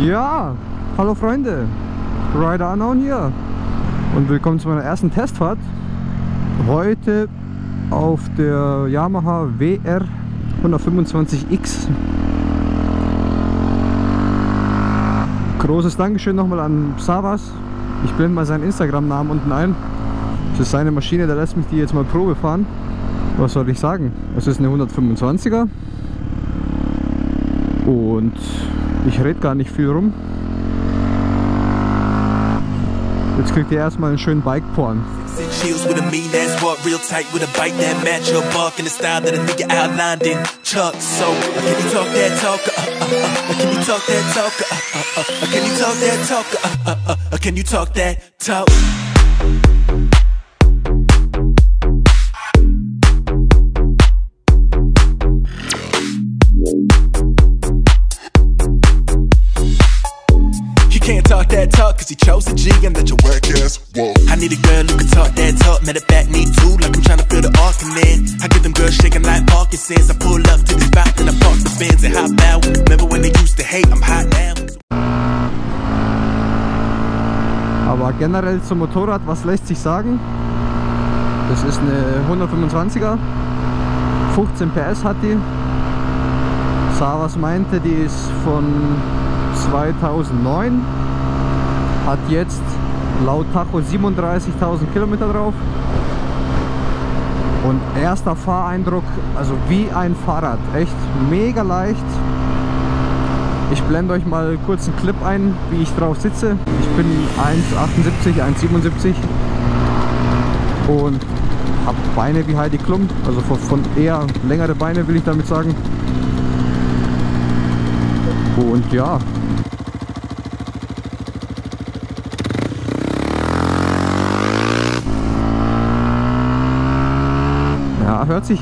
Ja, hallo Freunde, Rider Unknown hier und willkommen zu meiner ersten Testfahrt. Heute auf der Yamaha WR 125X. Großes Dankeschön nochmal an Savas. Ich blende mal seinen Instagram-Namen unten ein. Das ist seine Maschine, der lässt mich die jetzt mal Probe fahren. Was soll ich sagen? Es ist eine 125er und ich rede gar nicht viel rum. Jetzt kriegt ihr erstmal einen schönen Bike-Porn. Can't talk that talk cause he chose a G and let your work ass walk. I need a girl who can talk that talk, matter of fact need two, like I'm trying to feel the arc in there. I get them girls shaking like Parkinson's. I pull up to the spot and I park the Benz and hop out. Remember when they used to hate, I'm hot now. Aber generell zum Motorrad, was lässt sich sagen? Das ist eine 125er, 15 PS hat die. Savas meinte, die ist von 2009, hat jetzt laut Tacho 37.000 Kilometer drauf und erster Fahreindruck, also wie ein Fahrrad, echt mega leicht. Ich blende euch mal kurz einen Clip ein, wie ich drauf sitze. Ich bin 1,78, 1,77 und habe Beine wie Heidi Klum, also von eher längere Beine will ich damit sagen. Und ja,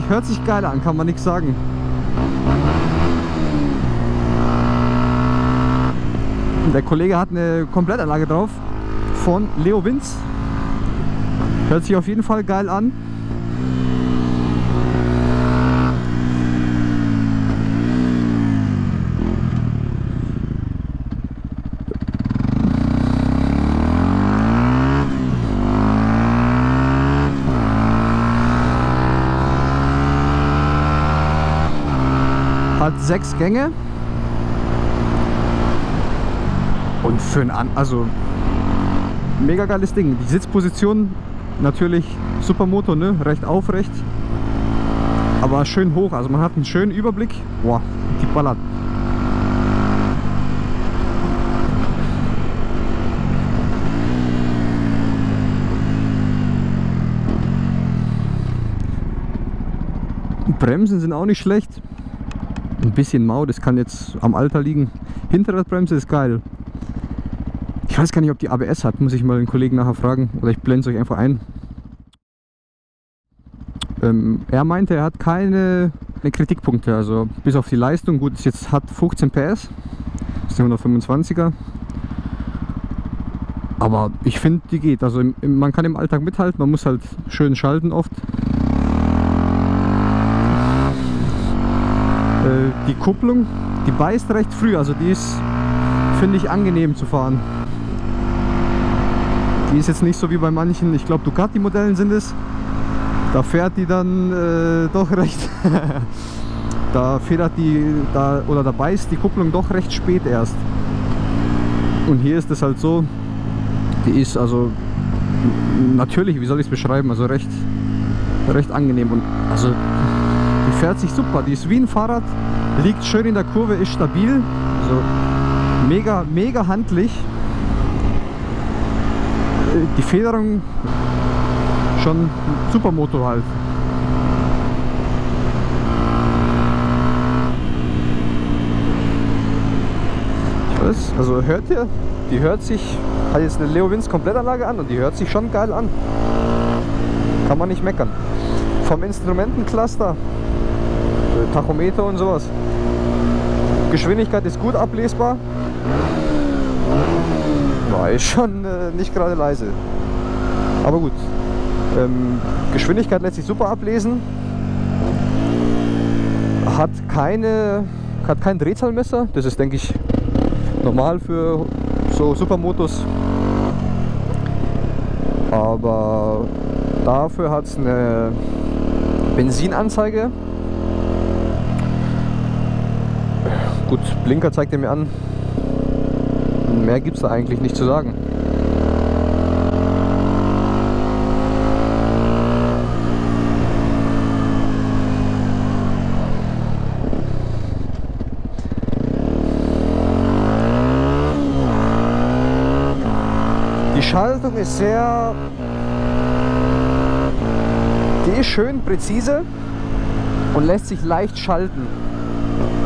hört sich geil an, kann man nichts sagen. Der Kollege hat eine Komplettanlage drauf von Leo Winz. Hört sich auf jeden Fall geil an. Hat 6 Gänge und für also mega geiles Ding. Die Sitzposition natürlich super Motor, ne? Recht aufrecht, aber schön hoch, also man hat einen schönen Überblick. Boah, die ballert. Bremsen sind auch nicht schlecht. Ein bisschen mau, das kann jetzt am Alter liegen. Hinterradbremse ist geil. Ich weiß gar nicht, ob die ABS hat, muss ich mal den Kollegen nachher fragen. Oder ich blende es euch einfach ein. Er meinte, er hat keine Kritikpunkte, also bis auf die Leistung. Gut, es jetzt hat 15 PS, das ist eine 125er. Aber ich finde, die geht. Also man kann im Alltag mithalten, man muss halt schön schalten oft. Die Kupplung, die beißt recht früh, also die ist, finde ich, angenehm zu fahren. Die ist jetzt nicht so wie bei manchen, ich glaube Ducati-Modellen sind es. Da fährt die dann doch recht, da federt die, da beißt die Kupplung doch recht spät erst. Und hier ist es halt so, die ist also natürlich, wie soll ich es beschreiben, also recht angenehm und also die fährt sich super, die ist wie ein Fahrrad, liegt schön in der Kurve, ist stabil, also mega handlich. Die Federung schon super Motor halt. Ich weiß, also hört ihr, die hört sich, hat jetzt eine Leo Winz Komplettanlage an und die hört sich schon geil an. Kann man nicht meckern. Vom Instrumentencluster, Tachometer und sowas. Geschwindigkeit ist gut ablesbar. War ich schon nicht gerade leise. Aber gut. Geschwindigkeit lässt sich super ablesen. Hat kein Drehzahlmesser. Das ist, denke ich, normal für so Supermotos. Aber dafür hat es eine Benzinanzeige. Gut, Blinker zeigt er mir an. Mehr gibt es da eigentlich nicht zu sagen. Die Schaltung ist die ist schön präzise und lässt sich leicht schalten.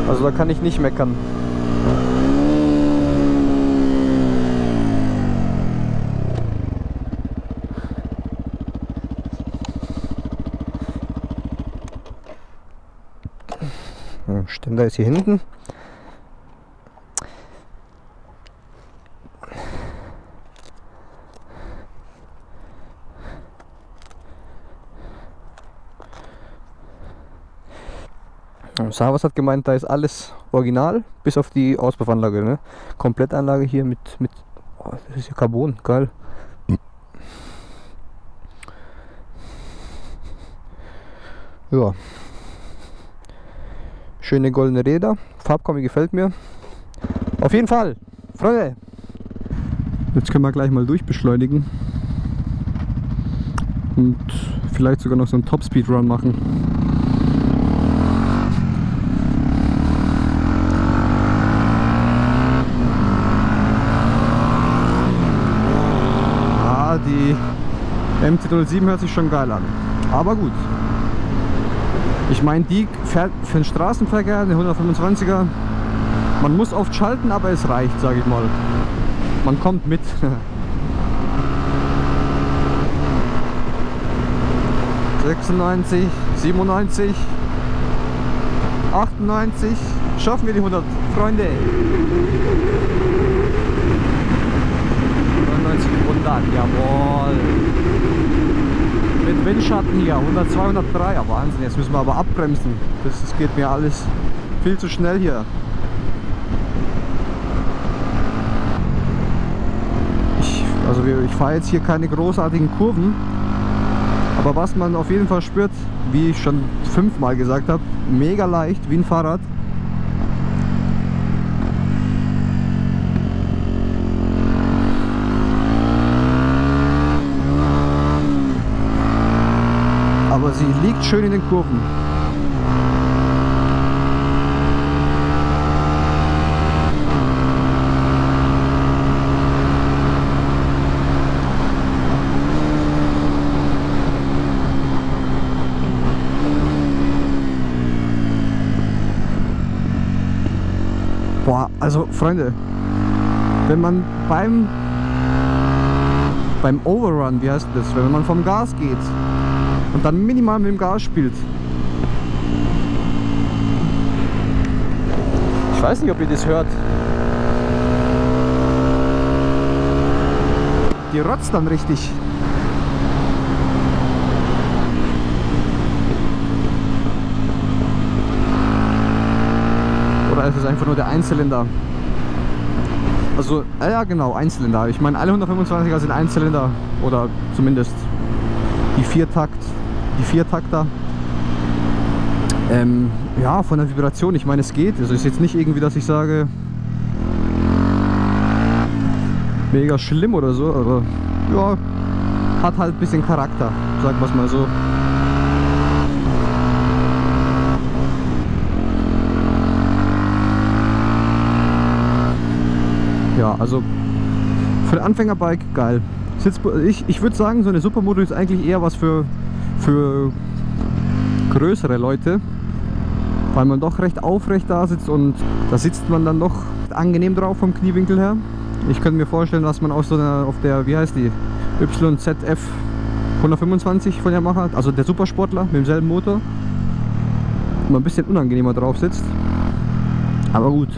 Also da kann ich nicht meckern. Ständer ist hier hinten. Savas hat gemeint, da ist alles original, bis auf die Auspuffanlage, ne? Komplettanlage hier mit oh, das ist ja Carbon, geil. Ja. Schöne goldene Räder, Farbkombi gefällt mir. Auf jeden Fall, Freunde. Jetzt können wir gleich mal durchbeschleunigen. Und vielleicht sogar noch so einen Top-Speed-Run machen. Die MC07 hört sich schon geil an, aber gut. Ich meine, die fährt für den Straßenverkehr, eine 125er. Man muss oft schalten, aber es reicht, sage ich mal. Man kommt mit. 96, 97, 98. Schaffen wir die 100, Freunde. 100, jawohl. Mit Windschatten hier, 100, 203, ja Wahnsinn, jetzt müssen wir aber abbremsen. Das geht mir alles viel zu schnell hier. Ich fahre jetzt hier keine großartigen Kurven, aber was man auf jeden Fall spürt, wie ich schon 5-mal gesagt habe, mega leicht, wie ein Fahrrad. Aber sie liegt schön in den Kurven. Boah, also Freunde, wenn man beim Overrun, wie heißt das, wenn man vom Gas geht und dann minimal mit dem Gas spielt. Ich weiß nicht, ob ihr das hört. Die rotzt dann richtig. Oder ist es einfach nur der Einzylinder? Also, ja genau, Einzylinder. Ich meine, alle 125er sind Einzylinder. Oder zumindest die Viertakter. Ja, von der Vibration, ich meine, es geht. Also ist jetzt nicht irgendwie, dass ich sage, mega schlimm oder so, aber ja, hat halt ein bisschen Charakter, sagen wir es mal so. Ja, also für ein Anfängerbike geil. Ich würde sagen, so eine Supermoto ist eigentlich eher was für größere Leute, weil man doch recht aufrecht da sitzt und da sitzt man dann doch angenehm drauf vom Kniewinkel her. Ich könnte mir vorstellen, dass man auf der, wie heißt die, YZF 125 von Yamaha, also der Supersportler mit demselben Motor, mal ein bisschen unangenehmer drauf sitzt. Aber gut,